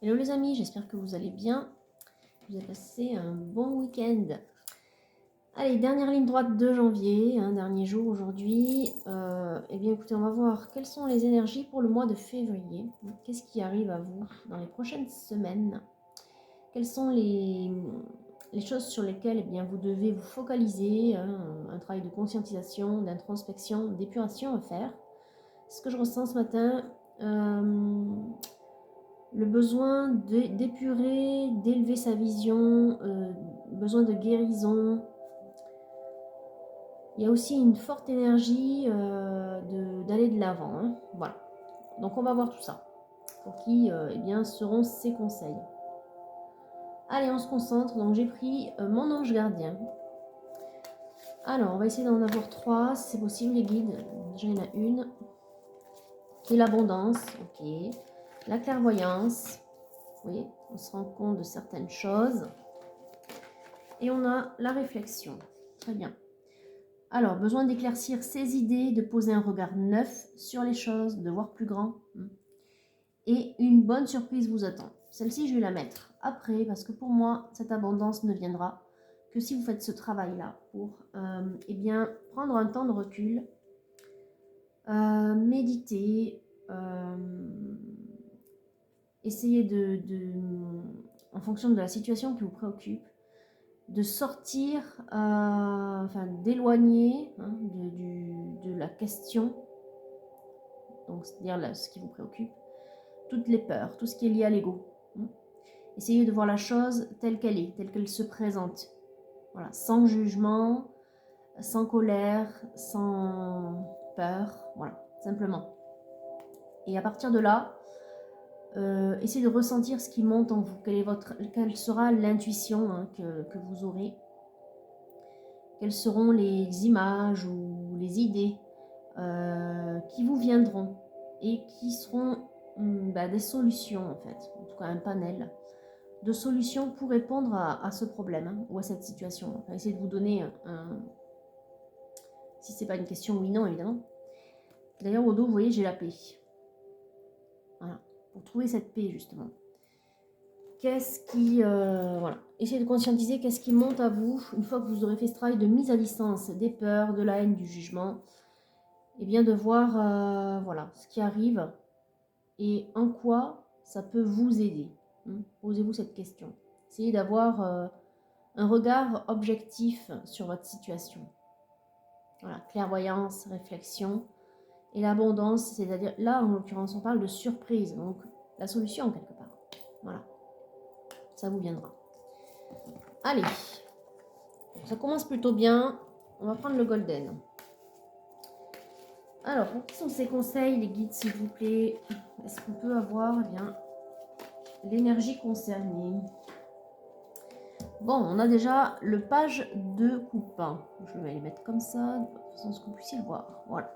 Hello les amis, j'espère que vous allez bien. Vous avez passé un bon week-end. Allez, dernière ligne droite de janvier, dernier jour aujourd'hui. Eh bien écoutez, on va voir quelles sont les énergies pour le mois de février. Qu'est-ce qui arrive à vous dans les prochaines semaines? Quelles sont les choses sur lesquelles eh bien, vous devez vous focaliser, un travail de conscientisation, d'introspection, d'épuration à faire. Ce que je ressens ce matin, le besoin d'épurer, d'élever sa vision, besoin de guérison. Il y a aussi une forte énergie d'aller de l'avant. Voilà. Donc on va voir tout ça. Pour qui eh bien, seront ces conseils. Allez, on se concentre. Donc j'ai pris mon ange gardien. Alors, on va essayer d'en avoir 3, si c'est possible, les guides. Déjà, il y en a une. Et l'abondance, ok. La clairvoyance. Oui, on se rend compte de certaines choses. Et on a la réflexion. Très bien. Alors, besoin d'éclaircir ses idées, de poser un regard neuf sur les choses, de voir plus grand. Et une bonne surprise vous attend. Celle-ci, je vais la mettre après, parce que pour moi, cette abondance ne viendra que si vous faites ce travail-là pour eh bien, prendre un temps de recul, méditer, essayer en fonction de la situation qui vous préoccupe, de sortir, enfin d'éloigner de la question, donc c'est-à-dire ce qui vous préoccupe, toutes les peurs, tout ce qui est lié à l'ego. Essayez de voir la chose telle qu'elle se présente. Voilà, sans jugement, sans colère, sans peur, voilà, simplement. Et à partir de là, essayez de ressentir ce qui monte en vous. Quelle sera l'intuition que vous aurez? Quelles seront les images ou les idées qui vous viendront et qui seront des solutions en fait, en tout cas un panel de solutions pour répondre à ce problème ou à cette situation. On va essayer de vous donner si c'est pas une question oui non évidemment. D'ailleurs au dos vous voyez j'ai la paix. Voilà, pour trouver cette paix justement. Qu'est-ce qui voilà, essayez de conscientiser qu'est-ce qui monte à vous une fois que vous aurez fait ce travail de mise à distance des peurs, de la haine, du jugement. Et bien de voir voilà, ce qui arrive et en quoi ça peut vous aider. Posez-vous cette question. Essayez d'avoir un regard objectif sur votre situation. Voilà, clairvoyance, réflexion et l'abondance, c'est-à-dire là en l'occurrence on parle de surprise, donc la solution quelque part. Voilà, ça vous viendra. Allez, ça commence plutôt bien. On va prendre le golden. Alors, pour qui sont ces conseils, les guides, s'il vous plaît? Est-ce qu'on peut avoir eh bien l'énergie concernée? Bon, on a déjà le page de coupe. Je vais les mettre comme ça, de façon à ce que vous puissiez le voir. Voilà.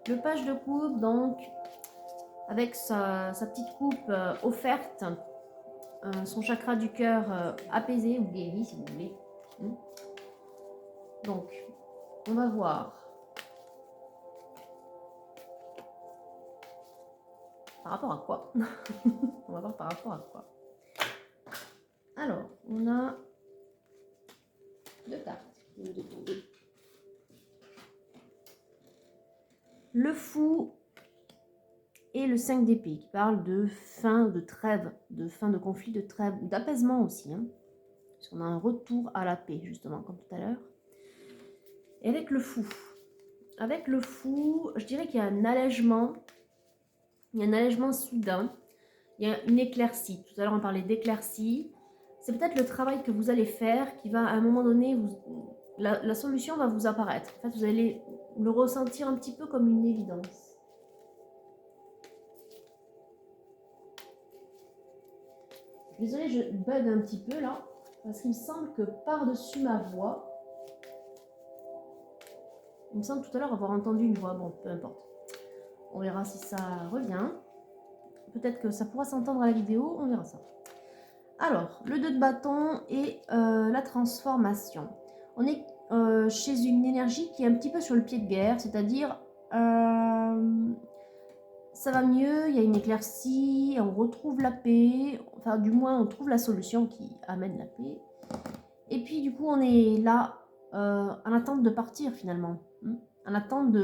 Le page de coupe, donc, avec sa petite coupe offerte, son chakra du cœur apaisé ou guéri, si vous voulez. Donc, on va voir. Par rapport à quoi? On va voir par rapport à quoi. Alors, on a 2 cartes. Le fou et le 5 d'épée qui parle de fin de trêve, de fin de conflit, de trêve, d'apaisement aussi. Parce qu'on a un retour à la paix, justement, comme tout à l'heure. Et avec le fou, je dirais qu'il y a un allègement. Il y a un allègement soudain. Il y a une éclaircie. Tout à l'heure, on parlait d'éclaircie. C'est peut-être le travail que vous allez faire qui va, à un moment donné, la solution va vous apparaître. En fait, vous allez le ressentir un petit peu comme une évidence. Désolée, je bug un petit peu là, parce qu'il me semble que par-dessus ma voix, il me semble tout à l'heure avoir entendu une voix. Bon, peu importe. On verra si ça revient. Peut-être que ça pourra s'entendre à la vidéo, on verra ça. Alors, le 2 de bâton et la transformation. On est chez une énergie qui est un petit peu sur le pied de guerre, c'est-à-dire ça va mieux, il y a une éclaircie, on retrouve la paix, enfin du moins on trouve la solution qui amène la paix. Et puis du coup on est là en attente de partir finalement, en attente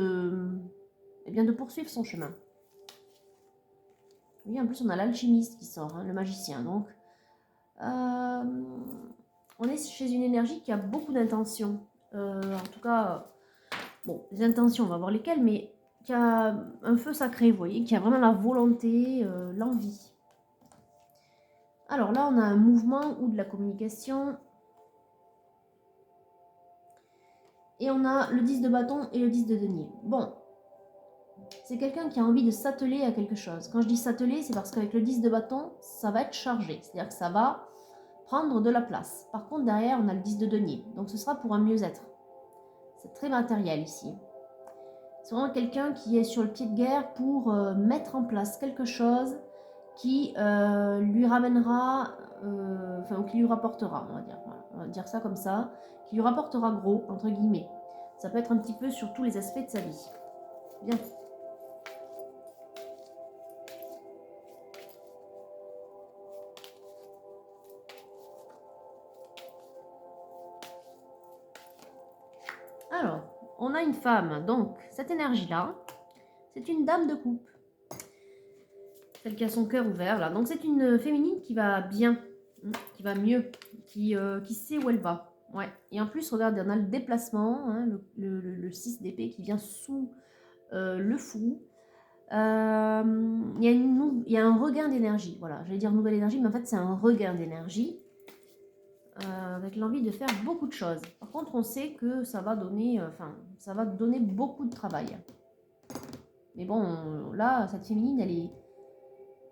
eh bien, de poursuivre son chemin. Oui, en plus on a l'alchimiste qui sort, le magicien. Donc on est chez une énergie qui a beaucoup d'intentions. En tout cas, bon, les intentions, on va voir lesquelles, mais qui a un feu sacré, vous voyez, qui a vraiment la volonté, l'envie. Alors là, on a un mouvement ou de la communication. Et on a le 10 de bâton et le 10 de denier. Bon, c'est quelqu'un qui a envie de s'atteler à quelque chose. Quand je dis s'atteler, c'est parce qu'avec le 10 de bâton, ça va être chargé. C'est-à-dire que ça va prendre de la place. Par contre, derrière, on a le 10 de denier. Donc ce sera pour un mieux-être. C'est très matériel ici. C'est vraiment quelqu'un qui est sur le pied de guerre pour mettre en place quelque chose qui lui ramènera, enfin, qui lui rapportera, on va dire ça comme ça, qui lui rapportera gros, entre guillemets. Ça peut être un petit peu sur tous les aspects de sa vie. Bien. Alors, on a une femme, donc cette énergie-là, c'est une dame de coupe. Celle qui a son cœur ouvert, là. Donc c'est une féminine qui va bien, qui va mieux, qui sait où elle va. Ouais. Et en plus, regardez, on a le déplacement, le 6 d'épée qui vient sous le fou. Il y a un regain d'énergie. Voilà, j'allais dire nouvelle énergie, mais en fait, c'est un regain d'énergie. Avec l'envie de faire beaucoup de choses. Par contre, on sait que ça va donner, ça va donner beaucoup de travail. Mais bon, là, cette féminine,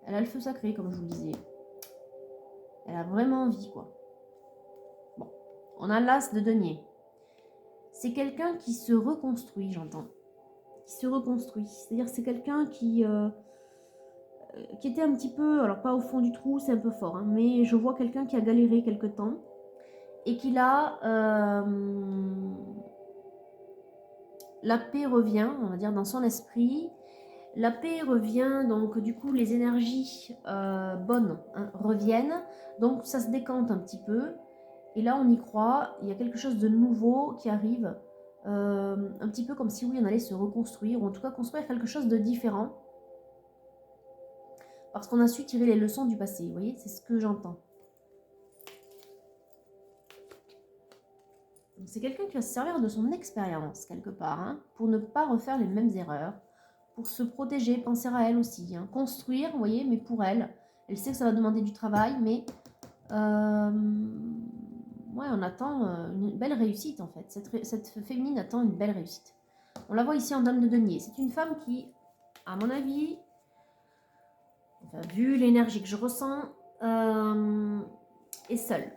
elle a le feu sacré, comme je vous le disais. Elle a vraiment envie, quoi. Bon, on a l'as de denier. C'est quelqu'un qui se reconstruit, j'entends. Qui se reconstruit. C'est-à-dire c'est quelqu'un qui était un petit peu, alors pas au fond du trou, c'est un peu fort, mais je vois quelqu'un qui a galéré quelque temps et qui là, la paix revient, on va dire, dans son esprit. La paix revient, donc du coup les énergies bonnes reviennent, donc ça se décante un petit peu. Et là on y croit, il y a quelque chose de nouveau qui arrive, un petit peu comme si oui on allait se reconstruire, ou en tout cas construire quelque chose de différent. Parce qu'on a su tirer les leçons du passé, vous voyez, c'est ce que j'entends. C'est quelqu'un qui va se servir de son expérience quelque part, pour ne pas refaire les mêmes erreurs, pour se protéger, penser à elle aussi, construire, vous voyez, mais pour elle. Elle sait que ça va demander du travail, mais ouais, on attend une belle réussite en fait. Cette féminine attend une belle réussite. On la voit ici en dame de denier. C'est une femme qui, à mon avis, enfin, vu l'énergie que je ressens, est seule.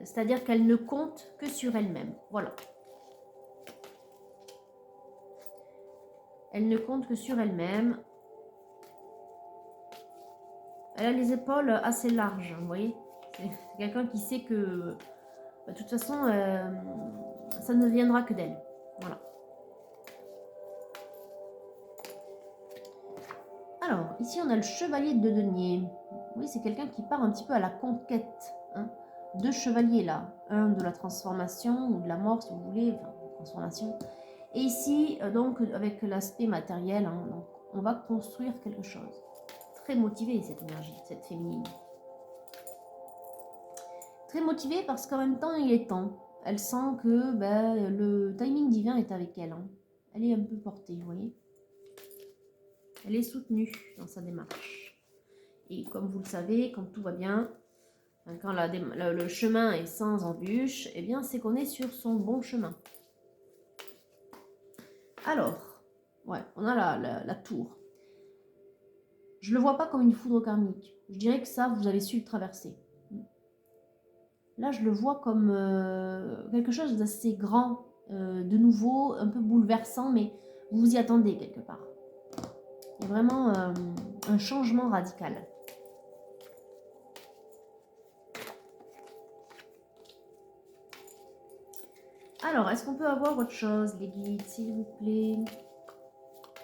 C'est-à-dire qu'elle ne compte que sur elle-même. Voilà. Elle ne compte que sur elle-même. Elle a les épaules assez larges, vous voyez. C'est quelqu'un qui sait que, de toute façon, ça ne viendra que d'elle. Voilà. Alors, ici, on a le chevalier de denier. Oui, c'est quelqu'un qui part un petit peu à la conquête. Deux chevaliers, là. Un de la transformation, ou de la mort, si vous voulez. Enfin, transformation. Et ici, donc, avec l'aspect matériel, donc, on va construire quelque chose. Très motivée, cette énergie, cette féminine. Très motivée parce qu'en même temps, il est temps. Elle sent que le timing divin est avec elle. Elle est un peu portée, vous voyez. Elle est soutenue dans sa démarche. Et comme vous le savez, quand tout va bien, quand le chemin est sans embûche, eh bien, c'est qu'on est sur son bon chemin. Alors, ouais, on a la tour. Je ne le vois pas comme une foudre karmique. Je dirais que ça, vous avez su le traverser. Là, je le vois comme quelque chose d'assez grand, de nouveau, un peu bouleversant, mais vous vous y attendez quelque part. Il y a vraiment un changement radical. Alors, est-ce qu'on peut avoir autre chose, les guides, s'il vous plaît?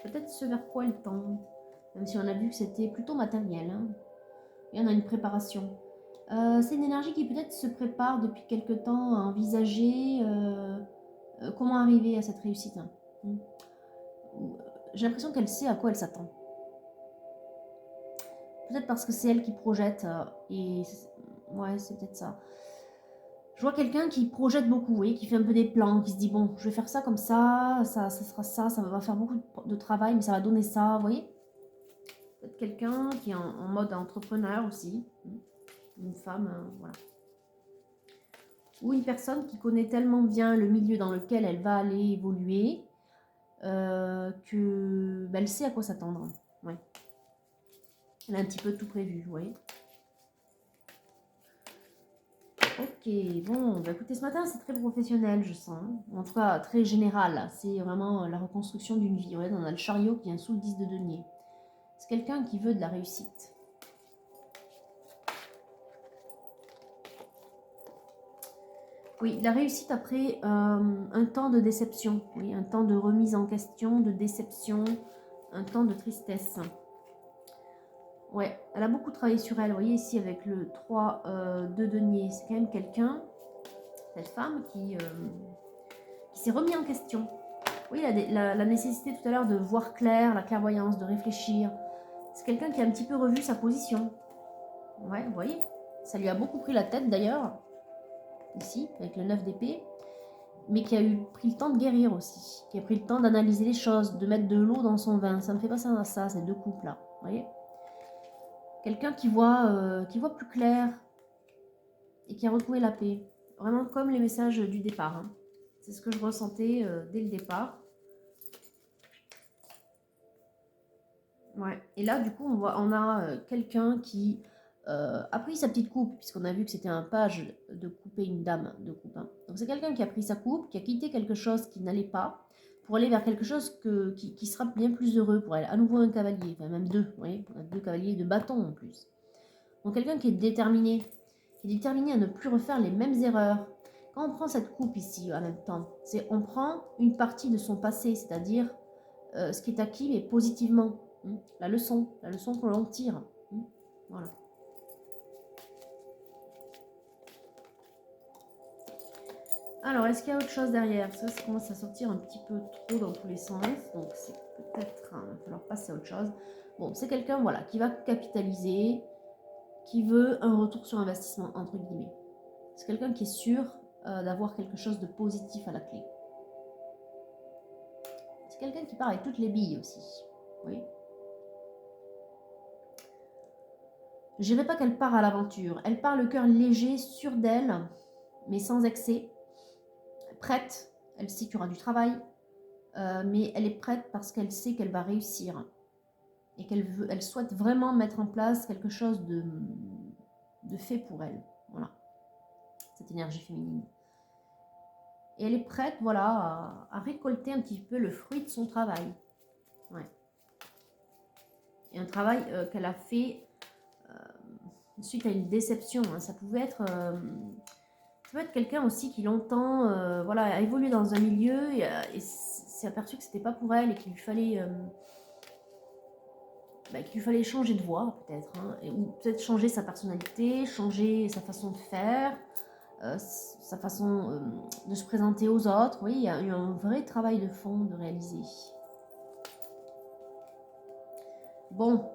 Peut-être ce vers quoi elle tend. Même si on a vu que c'était plutôt matériel. Hein. Et on a une préparation. C'est une énergie qui peut-être se prépare depuis quelque temps à envisager comment arriver à cette réussite. Hein. J'ai l'impression qu'elle sait à quoi elle s'attend. Peut-être parce que c'est elle qui projette. Ouais, c'est peut-être ça. Je vois quelqu'un qui projette beaucoup, oui, qui fait un peu des plans, qui se dit bon, je vais faire ça comme ça sera ça va faire beaucoup de travail, mais ça va donner ça, vous voyez. Peut-être quelqu'un qui est en mode entrepreneur aussi, une femme, voilà. Ou une personne qui connaît tellement bien le milieu dans lequel elle va aller évoluer que elle sait à quoi s'attendre. Ouais. Elle a un petit peu tout prévu, vous voyez. Ok, bon, bah écoutez, ce matin c'est très professionnel, je sens. En tout cas, très général. C'est vraiment la reconstruction d'une vie. Ouais, on a le chariot qui vient sous le 10 de denier. C'est quelqu'un qui veut de la réussite. Oui, la réussite après un temps de déception. Oui, un temps de remise en question, de déception, un temps de tristesse. Ouais, elle a beaucoup travaillé sur elle. Vous voyez ici avec le 3 de denier, c'est quand même quelqu'un, cette femme qui s'est remis en question. Oui, la nécessité tout à l'heure de voir clair, la clairvoyance, de réfléchir. C'est quelqu'un qui a un petit peu revu sa position. Ouais, vous voyez, ça lui a beaucoup pris la tête d'ailleurs, ici, avec le 9 d'épée, mais qui a pris le temps de guérir aussi, qui a pris le temps d'analyser les choses, de mettre de l'eau dans son vin. Ça me fait penser à ça, ces deux couples-là, vous voyez. Quelqu'un qui voit plus clair et qui a retrouvé la paix. Vraiment comme les messages du départ. Hein. C'est ce que je ressentais dès le départ. Ouais. Et là, du coup, on a quelqu'un qui a pris sa petite coupe, puisqu'on a vu que c'était un page de couper une dame de coupe. Hein. Donc c'est quelqu'un qui a pris sa coupe, qui a quitté quelque chose qui n'allait pas, pour aller vers quelque chose qui sera bien plus heureux pour elle. À nouveau un cavalier, enfin même deux, vous voyez, on a deux cavaliers de bâton en plus. Donc quelqu'un qui est déterminé à ne plus refaire les mêmes erreurs. Quand on prend cette coupe ici en même temps, on prend une partie de son passé, c'est-à-dire ce qui est acquis, mais positivement. La leçon que l'on tire. Voilà. Alors, est-ce qu'il y a autre chose derrière? Ça commence à sortir un petit peu trop dans tous les sens, donc c'est peut-être, il va falloir passer à autre chose. Bon, c'est quelqu'un, voilà, qui va capitaliser, qui veut un retour sur investissement, entre guillemets. C'est quelqu'un qui est sûr d'avoir quelque chose de positif à la clé. C'est quelqu'un qui part avec toutes les billes aussi. Oui. Je dirais pas qu'elle part à l'aventure. Elle part le cœur léger, sûre d'elle, mais sans excès. Prête. Elle sait qu'il y aura du travail, mais elle est prête parce qu'elle sait qu'elle va réussir et elle souhaite vraiment mettre en place quelque chose de fait pour elle. Voilà. Cette énergie féminine. Et elle est prête, voilà, à récolter un petit peu le fruit de son travail. Ouais. Et un travail qu'elle a fait suite à une déception. Hein. Ça pouvait être quelqu'un aussi qui longtemps voilà, a évolué dans un milieu et s'est aperçu que c'était pas pour elle et qu'il lui fallait changer de voie peut-être. Hein, ou peut-être changer sa personnalité, changer sa façon de faire, sa façon de se présenter aux autres. Oui, il y a eu un vrai travail de fond de réaliser. Bon.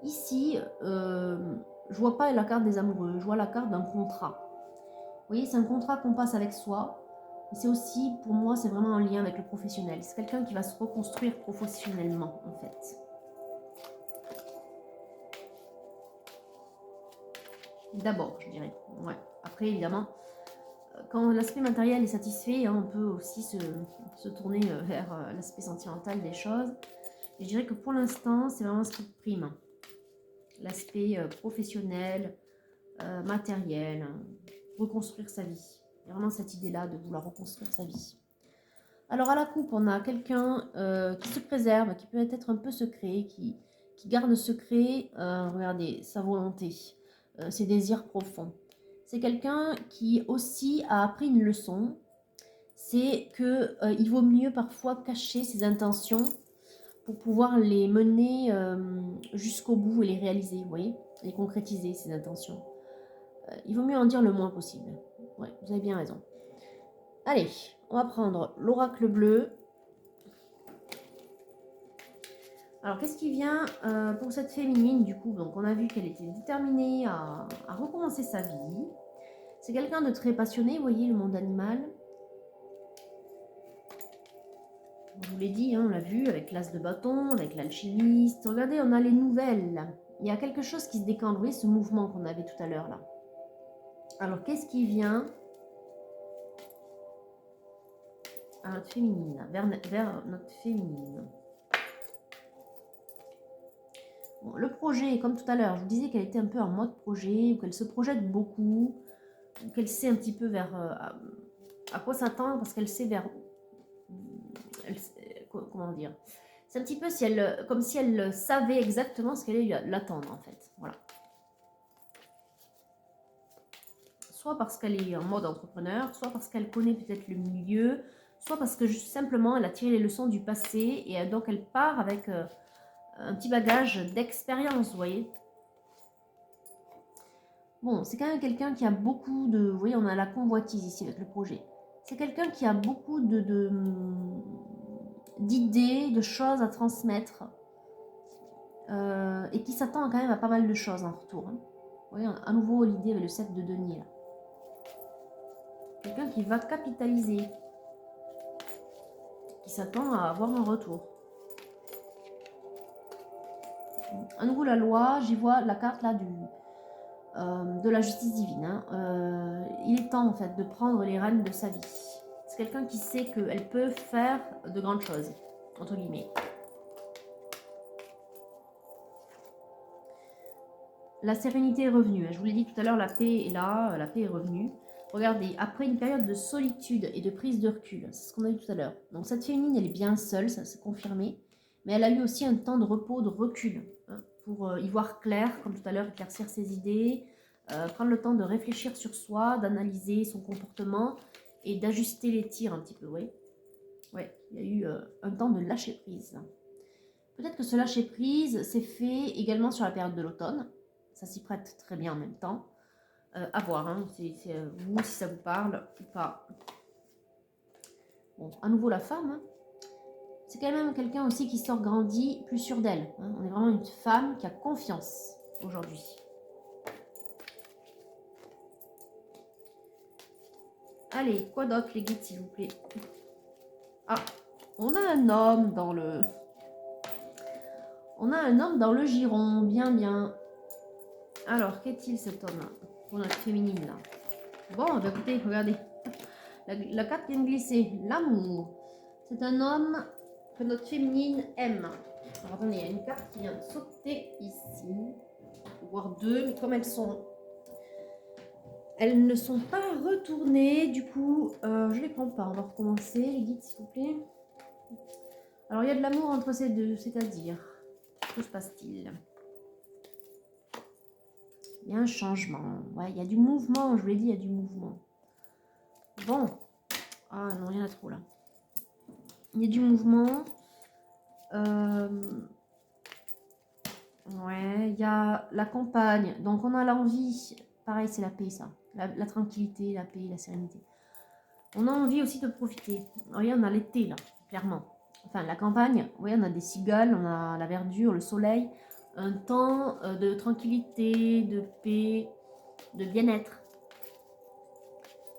Ici, je vois pas la carte des amoureux, je vois la carte d'un contrat. Vous voyez, c'est un contrat qu'on passe avec soi. Et c'est aussi, pour moi, c'est vraiment en lien avec le professionnel. C'est quelqu'un qui va se reconstruire professionnellement, en fait. D'abord, je dirais. Ouais. Après, évidemment, quand l'aspect matériel est satisfait, hein, on peut aussi se tourner vers l'aspect sentimental des choses. Et je dirais que pour l'instant, c'est vraiment ce qui prime. L'aspect professionnel, matériel, reconstruire sa vie. Il y a vraiment cette idée-là de vouloir reconstruire sa vie. Alors à la coupe, on a quelqu'un qui se préserve, qui peut être un peu secret, qui garde secret, regardez, sa volonté, ses désirs profonds. C'est quelqu'un qui aussi a appris une leçon, c'est qu'il vaut mieux parfois cacher ses intentions pour pouvoir les mener jusqu'au bout et les réaliser, vous voyez, les concrétiser, ces intentions. Il vaut mieux en dire le moins possible. Ouais, vous avez bien raison. Allez, on va prendre l'oracle bleu. Alors, qu'est-ce qui vient pour cette féminine, du coup? Donc, on a vu qu'elle était déterminée à recommencer sa vie. C'est quelqu'un de très passionné, vous voyez, le monde animal. Je vous l'ai dit, hein, on l'a vu avec l'as de bâton, avec l'alchimiste. Regardez, on a les nouvelles. Il y a quelque chose qui se décante, vous voyez, ce mouvement qu'on avait tout à l'heure, là. Alors, qu'est-ce qui vient à notre féminine, vers notre féminine? Bon, le projet, comme tout à l'heure, je vous disais qu'elle était un peu en mode projet, ou qu'elle se projette beaucoup, ou qu'elle sait un petit peu vers à quoi s'attendre, parce qu'elle sait vers... comment dire? C'est un petit peu comme si elle savait exactement ce qu'elle allait l'attendre, en fait. Voilà. Soit parce qu'elle est en mode entrepreneur, soit parce qu'elle connaît peut-être le milieu, soit parce que simplement elle a tiré les leçons du passé, et donc elle part avec... un petit bagage d'expérience, vous voyez. Bon, c'est quand même quelqu'un qui a beaucoup de... Vous voyez, on a la convoitise ici avec le projet. C'est quelqu'un qui a beaucoup d'idées, de choses à transmettre. Et qui s'attend quand même à pas mal de choses en retour. Hein. Vous voyez, à nouveau l'idée avec le 7 de denier. Quelqu'un qui va capitaliser. Qui s'attend à avoir un retour. À nouveau la loi, j'y vois la carte là de la justice divine. Hein. Il est temps en fait de prendre les rênes de sa vie. C'est quelqu'un qui sait qu'elle peut faire de grandes choses, entre guillemets. La sérénité est revenue. Je vous l'ai dit tout à l'heure, la paix est là, la paix est revenue. Regardez, après une période de solitude et de prise de recul, c'est ce qu'on a vu tout à l'heure. Donc cette féminine, elle est bien seule, ça s'est confirmé. Mais elle a eu aussi un temps de repos, de recul, hein, pour y voir clair, comme tout à l'heure, éclaircir ses idées, prendre le temps de réfléchir sur soi, d'analyser son comportement et d'ajuster les tirs un petit peu, oui. Ouais, il y a eu un temps de lâcher prise. Peut-être que ce lâcher prise s'est fait également sur la période de l'automne. Ça s'y prête très bien en même temps. À voir, hein, c'est vous si ça vous parle ou pas. Bon, à nouveau la femme. Hein. C'est quand même quelqu'un aussi qui sort grandi, plus sûr d'elle. Hein. On est vraiment une femme qui a confiance aujourd'hui. Allez, quoi d'autre les guides s'il vous plaît? Ah, on a un homme dans le... On a un homme dans le giron, bien bien. Alors, qu'est-il cet homme pour notre féminine là? Bon, bah écoutez, regardez. La carte vient de glisser. L'amour. C'est un homme que notre féminine aime. Alors attendez, il y a une carte qui vient de sauter ici. Voire deux, mais comme elles ne sont pas retournées, du coup, je les prends pas. On va recommencer, les guides, s'il vous plaît. Alors, il y a de l'amour entre ces deux, c'est-à-dire, que se passe-t-il? Il y a un changement. Ouais, il y a du mouvement, je vous l'ai dit, il y a du mouvement. Bon. Ah non, il y en a trop là. Il y a du mouvement. Ouais, il y a la campagne. Donc, on a l'envie. Pareil, c'est la paix, ça. La tranquillité, la paix, la sérénité. On a envie aussi de profiter. Vous voyez, on a l'été, là, clairement. Enfin, la campagne, vous voyez, on a des cigales, on a la verdure, le soleil. Un temps de tranquillité, de paix, de bien-être.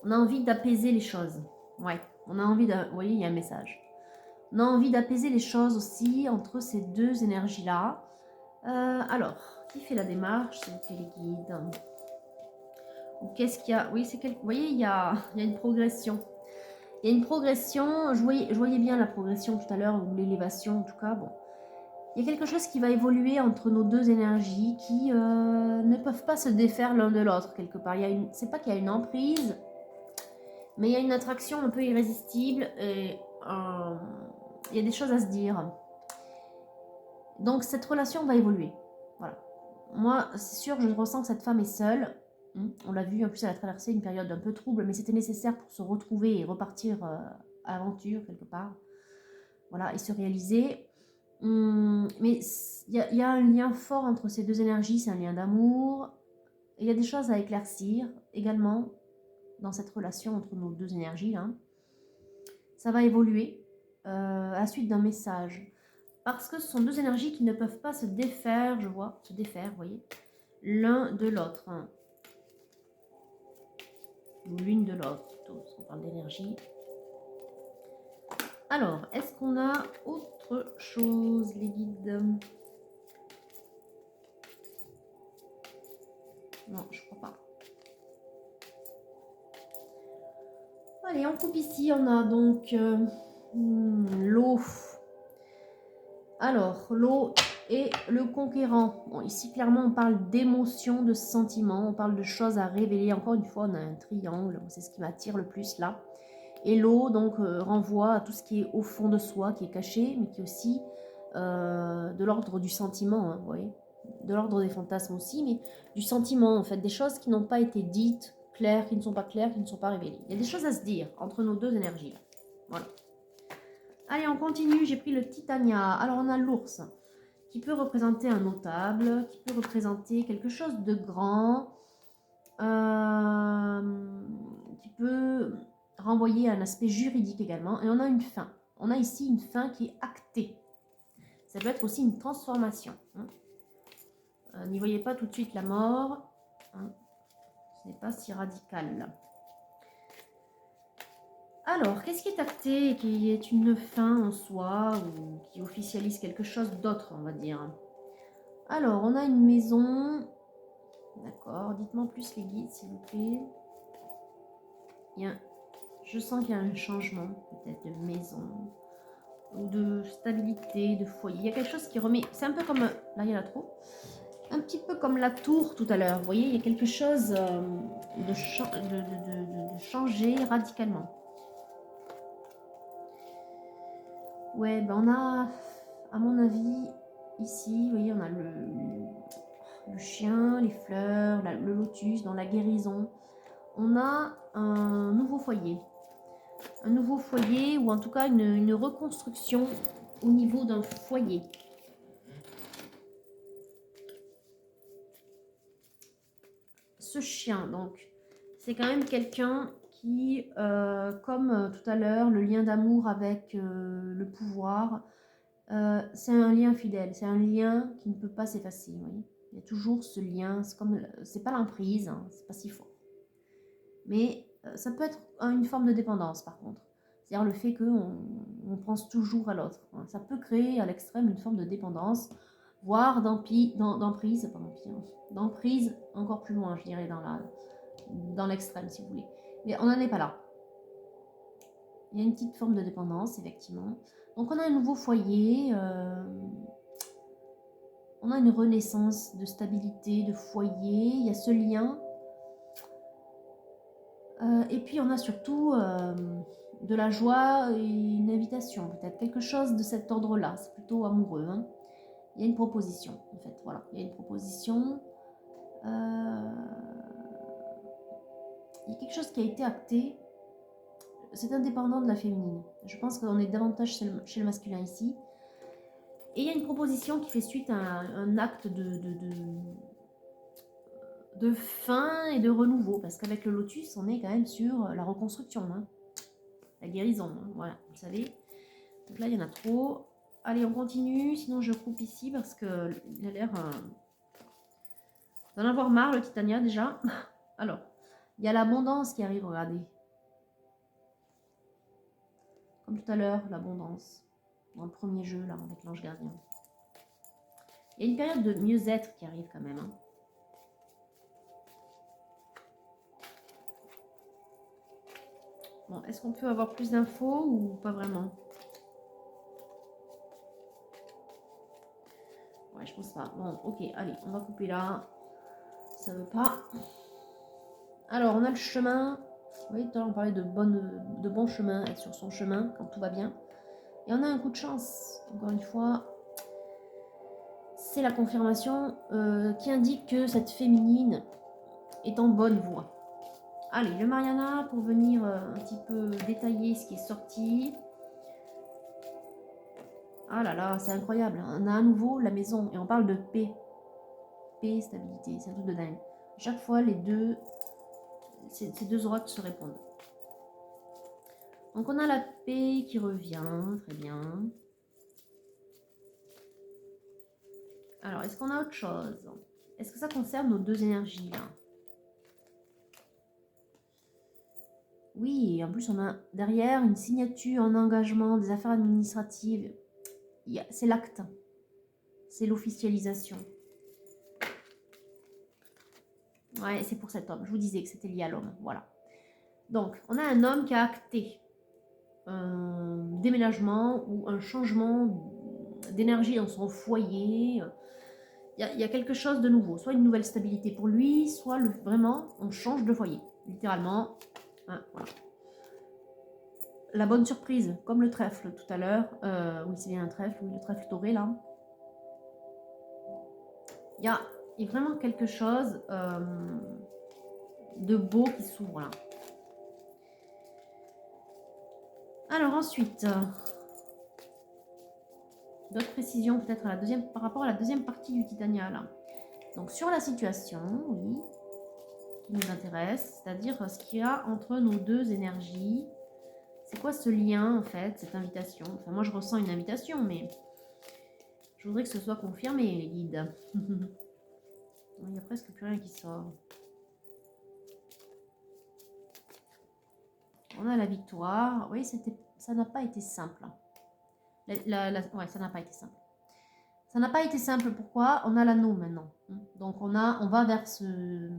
On a envie d'apaiser les choses. Ouais, on a envie de... Vous voyez, il y a un message. On a envie d'apaiser les choses aussi entre ces deux énergies-là. Alors, qui fait la démarche? C'est les guides. Ou qu'est-ce qu'il y a? Oui, c'est vous voyez, il y a une progression. Il y a une progression. Je voyais bien la progression tout à l'heure, ou l'élévation en tout cas. Bon. Il y a quelque chose qui va évoluer entre nos deux énergies qui ne peuvent pas se défaire l'un de l'autre quelque part. C'est pas qu'il y a une emprise, mais il y a une attraction un peu irrésistible et il y a des choses à se dire. Donc cette relation va évoluer. Voilà. Moi, c'est sûr, je ressens que cette femme est seule. On l'a vu, en plus elle a traversé une période un peu trouble, mais c'était nécessaire pour se retrouver et repartir à l'aventure quelque part. Voilà, et se réaliser. Mais il y a un lien fort entre ces deux énergies, c'est un lien d'amour. Il y a des choses à éclaircir également dans cette relation entre nos deux énergies là. Ça va évoluer à la suite d'un message. Parce que ce sont deux énergies qui ne peuvent pas se défaire, je vois, se défaire, vous voyez, l'un de l'autre. Hein. Ou l'une de l'autre, plutôt, parce qu'on parle d'énergie. Alors, est-ce qu'on a autre chose, les guides? Non, je crois pas. Allez, on coupe ici, on a donc l'eau. Alors, l'eau et le conquérant. Bon, ici, clairement, on parle d'émotions, de sentiments, on parle de choses à révéler. Encore une fois, on a un triangle, c'est ce qui m'attire le plus là. Et l'eau, donc, renvoie à tout ce qui est au fond de soi, qui est caché, mais qui est aussi de l'ordre du sentiment, hein, vous voyez, de l'ordre des fantasmes aussi, mais du sentiment, en fait, des choses qui n'ont pas été dites, claires, qui ne sont pas claires, qui ne sont pas révélées. Il y a des choses à se dire entre nos deux énergies, là. Voilà. Allez, on continue, j'ai pris le Titania. Alors, on a l'ours, qui peut représenter un notable, qui peut représenter quelque chose de grand, qui peut renvoyer à un aspect juridique également. Et on a une fin. On a ici une fin qui est actée. Ça peut être aussi une transformation. Hein. N'y voyez pas tout de suite la mort. Hein. Ce n'est pas si radical. Là. Alors, qu'est-ce qui est acté et qui est une fin en soi ou qui officialise quelque chose d'autre, on va dire? Alors, on a une maison. D'accord, dites-moi plus les guides, s'il vous plaît. Je sens qu'il y a un changement, peut-être de maison, ou de stabilité, de foyer. Il y a quelque chose qui remet... C'est un peu comme... Là, il y en a trop. Un petit peu comme la tour tout à l'heure. Vous voyez, il y a quelque chose de changer radicalement. Ouais, ben on a, à mon avis, ici, vous voyez, on a le chien, les fleurs, le lotus, dans la guérison. On a un nouveau foyer. Un nouveau foyer, ou en tout cas une reconstruction au niveau d'un foyer. Ce chien, donc, c'est quand même quelqu'un qui, comme tout à l'heure, le lien d'amour avec le pouvoir, c'est un lien fidèle, c'est un lien qui ne peut pas s'effacer. Il y a toujours ce lien, c'est pas l'emprise, hein, c'est pas si fort. Mais ça peut être une forme de dépendance par contre. C'est-à-dire le fait qu'on pense toujours à l'autre. Hein. Ça peut créer à l'extrême une forme de dépendance, voire d'emprise, pas d'empire, d'emprise encore plus loin, je dirais, dans l'extrême si vous voulez. Mais on n'en est pas là. Il y a une petite forme de dépendance, effectivement. Donc on a un nouveau foyer, on a une renaissance de stabilité, de foyer, il y a ce lien. Et puis on a surtout de la joie et une invitation, peut-être quelque chose de cet ordre-là, c'est plutôt amoureux. Hein. Il y a une proposition, en fait, voilà, il y a une proposition. Il y a quelque chose qui a été acté. C'est indépendant de la féminine. Je pense qu'on est davantage chez le masculin ici. Et il y a une proposition qui fait suite à un acte de fin et de renouveau. Parce qu'avec le lotus, on est quand même sur la reconstruction. Hein. La guérison, hein, voilà, vous savez. Donc là, il y en a trop. Allez, on continue. Sinon, je coupe ici parce qu'il a l'air d'en avoir marre, le Titania, déjà. Alors, il y a l'abondance qui arrive, regardez. Comme tout à l'heure, l'abondance. Dans le premier jeu, là, avec l'ange gardien. Il y a une période de mieux-être qui arrive quand même. Hein. Bon, est-ce qu'on peut avoir plus d'infos ou pas vraiment? Ouais, je pense pas. Bon, ok, allez, on va couper là. Ça veut pas. Alors, on a le chemin. Vous voyez, tout à l'heure, on parlait de bon chemin, être sur son chemin quand tout va bien. Et on a un coup de chance. Encore une fois, c'est la confirmation qui indique que cette féminine est en bonne voie. Allez, le Mariana, pour venir un petit peu détailler ce qui est sorti. Ah là là, c'est incroyable. On a à nouveau la maison et on parle de paix. Paix, stabilité, c'est un truc de dingue. Chaque fois, ces deux oracles se répondent. Donc on a la paix qui revient, très bien. Alors, est-ce qu'on a autre chose? Est-ce que ça concerne nos deux énergies là? Oui, et en plus on a derrière une signature, un engagement, des affaires administratives. C'est l'acte, c'est l'officialisation. Ouais, c'est pour cet homme. Je vous disais que c'était lié à l'homme, voilà. Donc, on a un homme qui a acté un déménagement ou un changement d'énergie dans son foyer. Il y a quelque chose de nouveau, soit une nouvelle stabilité pour lui, soit vraiment on change de foyer, littéralement. Hein, voilà. La bonne surprise, comme le trèfle tout à l'heure. Oui, c'est bien un trèfle, oui, le trèfle doré là. Il y a vraiment quelque chose de beau qui s'ouvre là. Alors ensuite, d'autres précisions peut-être par rapport à la deuxième partie du Titania là. Donc sur la situation, oui, qui nous intéresse, c'est-à-dire ce qu'il y a entre nos deux énergies. C'est quoi ce lien en fait, cette invitation? Enfin moi je ressens une invitation, mais je voudrais que ce soit confirmé les guides. Il n'y a presque plus rien qui sort. On a la victoire. Oui, ça n'a pas été simple. Ouais, ça n'a pas été simple. Ça n'a pas été simple. Pourquoi? On a l'anneau maintenant. Donc on va vers ce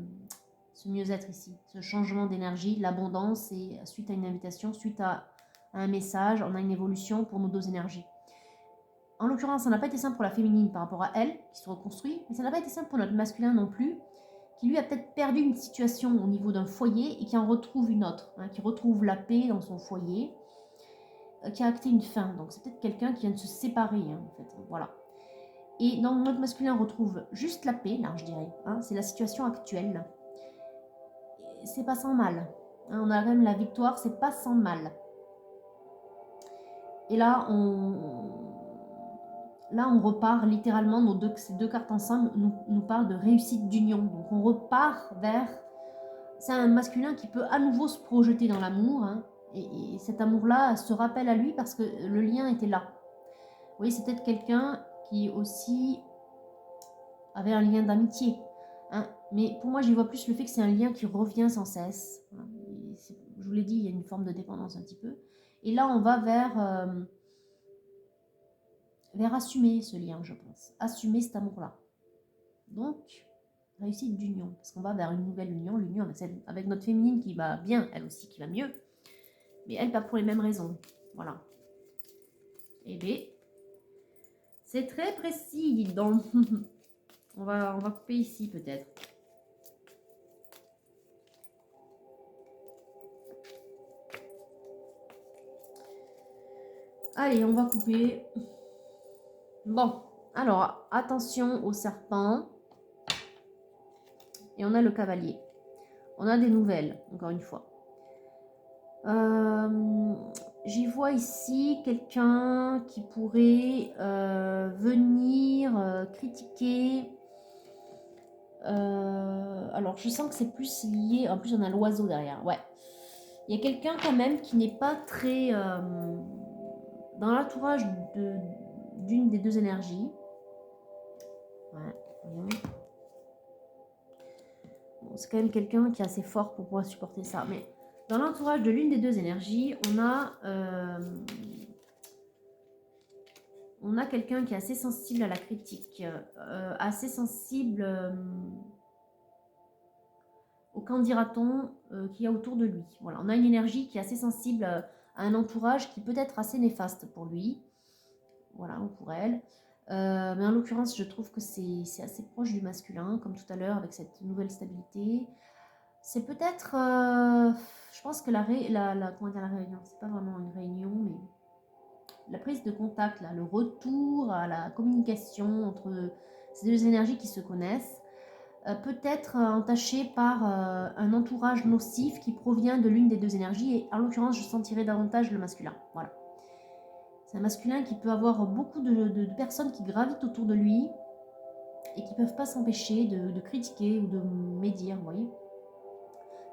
mieux-être ici, ce changement d'énergie, l'abondance, et suite à une invitation, suite à un message, on a une évolution pour nos deux énergies. En l'occurrence, ça n'a pas été simple pour la féminine par rapport à elle, qui se reconstruit, mais ça n'a pas été simple pour notre masculin non plus, qui lui a peut-être perdu une situation au niveau d'un foyer et qui en retrouve une autre, qui retrouve la paix dans son foyer, qui a acté une fin. Donc c'est peut-être quelqu'un qui vient de se séparer, en fait. Voilà. Et dans notre masculin, on retrouve juste la paix, là, je dirais. C'est la situation actuelle. C'est pas sans mal. On a quand même la victoire, c'est pas sans mal. Et là, on repart littéralement, ces deux cartes ensemble nous parlent de réussite d'union. Donc on repart vers... C'est un masculin qui peut à nouveau se projeter dans l'amour. Et cet amour-là se rappelle à lui parce que le lien était là. Vous voyez, c'est peut-être quelqu'un qui aussi avait un lien d'amitié. Mais pour moi, j'y vois plus le fait que c'est un lien qui revient sans cesse. Je vous l'ai dit, il y a une forme de dépendance un petit peu. Et là, on va vers assumer ce lien, je pense. Assumer cet amour-là. Donc, réussite d'union. Parce qu'on va vers une nouvelle union, l'union avec notre féminine qui va bien, elle aussi qui va mieux. Mais elle, pas pour les mêmes raisons. Voilà. Et bien, c'est très précis, dis donc. on va couper ici, peut-être. Allez, on va couper. Bon, alors, attention au serpent. Et on a le cavalier. On a des nouvelles, encore une fois. J'y vois ici quelqu'un qui pourrait venir critiquer. Alors, je sens que c'est plus lié. En plus, on a l'oiseau derrière. Ouais. Il y a quelqu'un quand même qui n'est pas très dans l'entourage d'une des deux énergies. Ouais. Bon, c'est quand même quelqu'un qui est assez fort pour pouvoir supporter ça. Mais dans l'entourage de l'une des deux énergies, on a quelqu'un qui est assez sensible à la critique, assez sensible au qu'en dira-t-on qu'il y a autour de lui. Voilà, on a une énergie qui est assez sensible à un entourage qui peut être assez néfaste pour lui, voilà, ou pour elle. Mais en l'occurrence, je trouve que c'est assez proche du masculin, comme tout à l'heure, avec cette nouvelle stabilité. C'est peut-être, je pense que comment dire, la réunion, c'est pas vraiment une réunion, mais la prise de contact, là, le retour à la communication entre ces deux énergies qui se connaissent, peut être entaché par un entourage nocif qui provient de l'une des deux énergies, et en l'occurrence, je sentirais davantage le masculin. Voilà. C'est un masculin qui peut avoir beaucoup de personnes qui gravitent autour de lui et qui ne peuvent pas s'empêcher de critiquer ou de médire, vous voyez.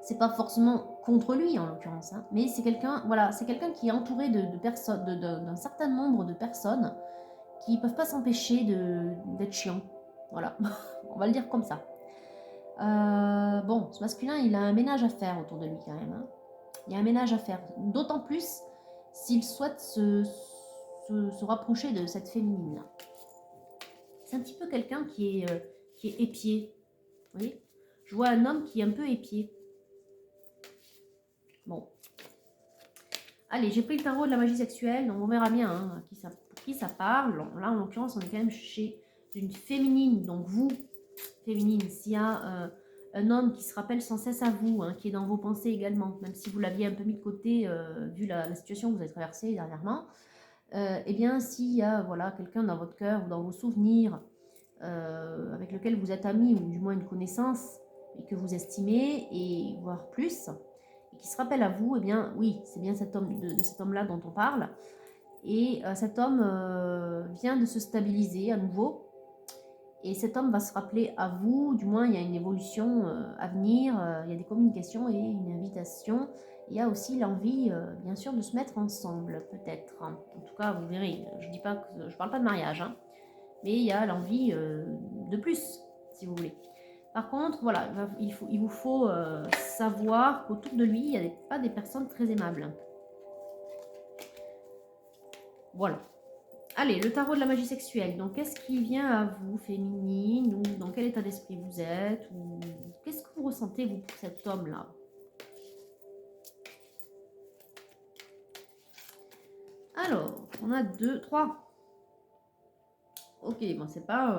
C'est pas forcément contre lui en l'occurrence, hein, mais c'est quelqu'un, voilà, c'est quelqu'un qui est entouré de personnes, d'un certain nombre de personnes qui ne peuvent pas s'empêcher d'être chiant. Voilà, on va le dire comme ça. Bon, ce masculin, il a un ménage à faire autour de lui quand même. Hein. Il y a un ménage à faire, d'autant plus s'il souhaite se rapprocher de cette féminine-là. C'est un petit peu quelqu'un qui est épié. Vous voyez, je vois un homme qui est un peu épié. Bon. Allez, j'ai pris le tarot de la magie sexuelle, donc on verra bien hein, pour qui ça parle. Là, en l'occurrence, on est quand même chez une féminine. Donc vous, féminine, s'il y a un homme qui se rappelle sans cesse à vous, hein, qui est dans vos pensées également, même si vous l'aviez un peu mis de côté, vu la situation que vous avez traversée dernièrement, eh bien, s'il y a voilà, quelqu'un dans votre cœur ou dans vos souvenirs avec lequel vous êtes amis, ou du moins une connaissance, et que vous estimez, et voire plus, et qui se rappelle à vous, eh bien, oui, c'est bien cet homme, de cet homme-là dont on parle, et cet homme vient de se stabiliser à nouveau, et cet homme va se rappeler à vous, du moins il y a une évolution à venir, il y a des communications et une invitation. Il y a aussi l'envie, bien sûr, de se mettre ensemble, peut-être. En tout cas, vous verrez, je ne parle pas de mariage, hein, mais il y a l'envie de plus, si vous voulez. Par contre, voilà, il vous faut savoir qu'autour de lui, il n'y a pas des personnes très aimables. Voilà. Allez, le tarot de la magie sexuelle. Donc, qu'est-ce qui vient à vous, féminine, ou dans quel état d'esprit vous êtes, ou qu'est-ce que vous ressentez, vous, pour cet homme-là? Alors, on a 2, 3. Ok, bon, c'est pas...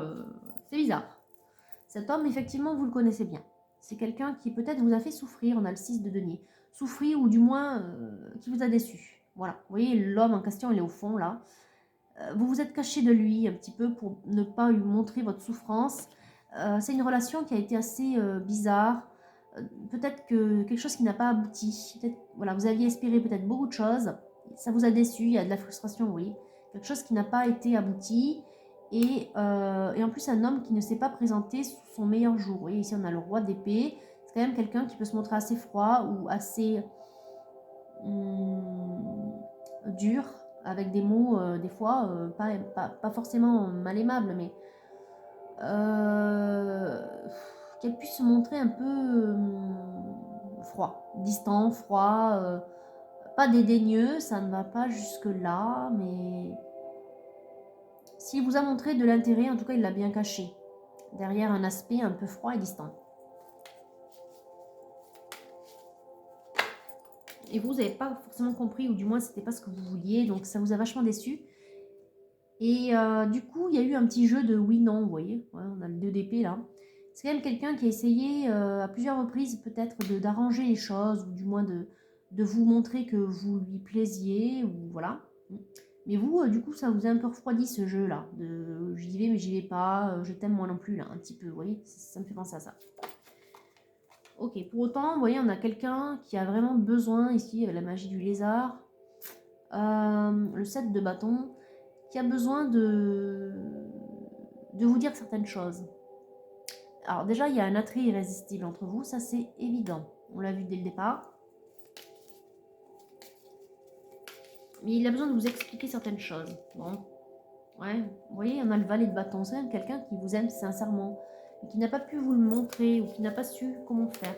c'est bizarre. Cet homme, effectivement, vous le connaissez bien. C'est quelqu'un qui peut-être vous a fait souffrir, on a le 6 de denier. Souffrir, ou du moins, qui vous a déçu. Voilà, vous voyez, l'homme en question, il est au fond, là. Vous vous êtes caché de lui un petit peu pour ne pas lui montrer votre souffrance. C'est une relation qui a été assez bizarre. Peut-être que quelque chose qui n'a pas abouti. Voilà, vous aviez espéré peut-être beaucoup de choses. Ça vous a déçu, il y a de la frustration, vous voyez. Quelque chose qui n'a pas été abouti. Et en plus, un homme qui ne s'est pas présenté sous son meilleur jour. Vous voyez, ici, on a le roi d'épée. C'est quand même quelqu'un qui peut se montrer assez froid ou assez dur, avec des mots, des fois, pas forcément mal aimables, mais qu'elle puisse se montrer un peu froid, distant, froid, pas dédaigneux, ça ne va pas jusque-là, mais s'il vous a montré de l'intérêt, en tout cas, il l'a bien caché, derrière un aspect un peu froid et distant. Et vous n'avez pas forcément compris, ou du moins, c'était pas ce que vous vouliez, donc ça vous a vachement déçu. Et du coup, il y a eu un petit jeu de oui-non, vous voyez. Ouais, on a le 2 d'épée là. C'est quand même quelqu'un qui a essayé à plusieurs reprises peut-être d'arranger les choses, ou du moins de vous montrer que vous lui plaisiez, ou voilà. Mais vous, du coup, ça vous a un peu refroidi ce jeu-là. De j'y vais mais j'y vais pas, je t'aime moi non plus, là, un petit peu, vous voyez. Ça me fait penser à ça. Ok, pour autant, vous voyez, on a quelqu'un qui a vraiment besoin, ici, avec la magie du lézard. Le 7 de bâton, qui a besoin de vous dire certaines choses. Alors déjà, il y a un attrait irrésistible entre vous, ça c'est évident. On l'a vu dès le départ. Mais il a besoin de vous expliquer certaines choses. Bon, ouais, vous voyez, on a le valet de bâton, c'est quelqu'un qui vous aime sincèrement, mais qui n'a pas pu vous le montrer, ou qui n'a pas su comment faire.